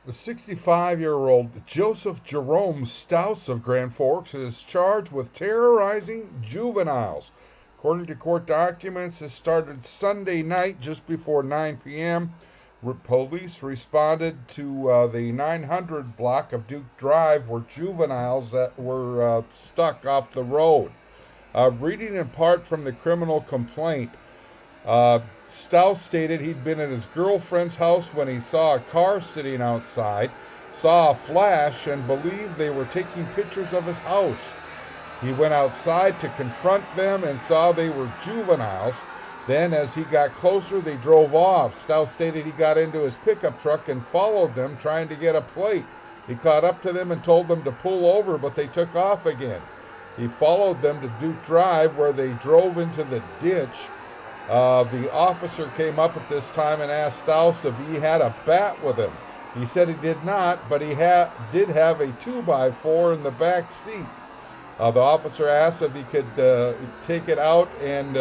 The 65-year-old Joseph Jerome Stouse of Grand Forks is charged with terrorizing juveniles. According to court documents, this started Sunday night just before 9 p.m. Police responded to the 900 block of Duke Drive where juveniles that were stuck off the road. Reading in part from the criminal complaint, Stouse stated he'd been at his girlfriend's house when he saw a car sitting outside, saw a flash, and believed they were taking pictures of his house. He went outside to confront them and saw they were juveniles. Then, as he got closer, they drove off. Stouse stated he got into his pickup truck and followed them, trying to get a plate. He caught up to them and told them to pull over, but they took off again. He followed them to Duke Drive, where they drove into the ditch. The officer came up at this time and asked Stouse if he had a bat with him. He said he did not, but he did have a 2x4 in the back seat. The officer asked if he could take it out and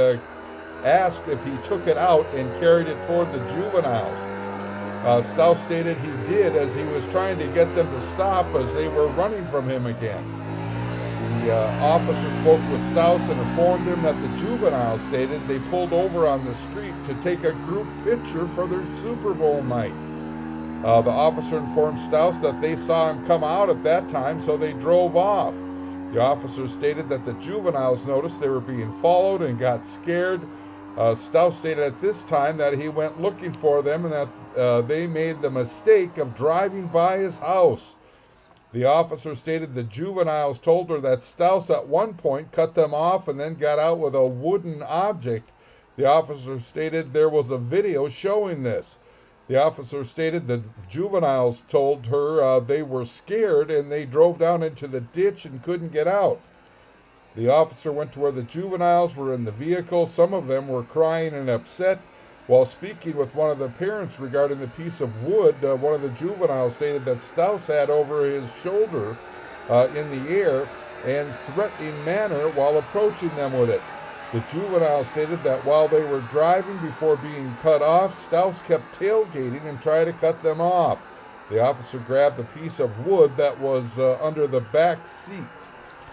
asked if he took it out and carried it toward the juveniles. Stouse stated he did, as he was trying to get them to stop as they were running from him again. The officer spoke with Stouse and informed him that the juveniles stated they pulled over on the street to take a group picture for their Super Bowl night. The officer informed Stouse that they saw him come out at that time, so they drove off. The officer stated that the juveniles noticed they were being followed and got scared. Stouse stated at this time that he went looking for them and that they made the mistake of driving by his house. The officer stated the juveniles told her that Stouse at one point cut them off and then got out with a wooden object. The officer stated there was a video showing this. The officer stated the juveniles told her they were scared and they drove down into the ditch and couldn't get out. The officer went to where the juveniles were in the vehicle. Some of them were crying and upset. While speaking with one of the parents regarding the piece of wood, one of the juveniles stated that Stouse had over his shoulder in the air and threatening manner while approaching them with it. The juvenile stated that while they were driving before being cut off, Stouse kept tailgating and tried to cut them off. The officer grabbed the piece of wood that was under the back seat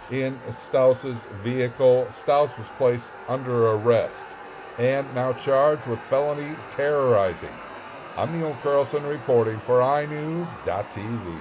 in Stouse's vehicle. Stouse was placed under arrest and now charged with felony terrorizing. I'm Neil Carlson reporting for iNewZ.TV.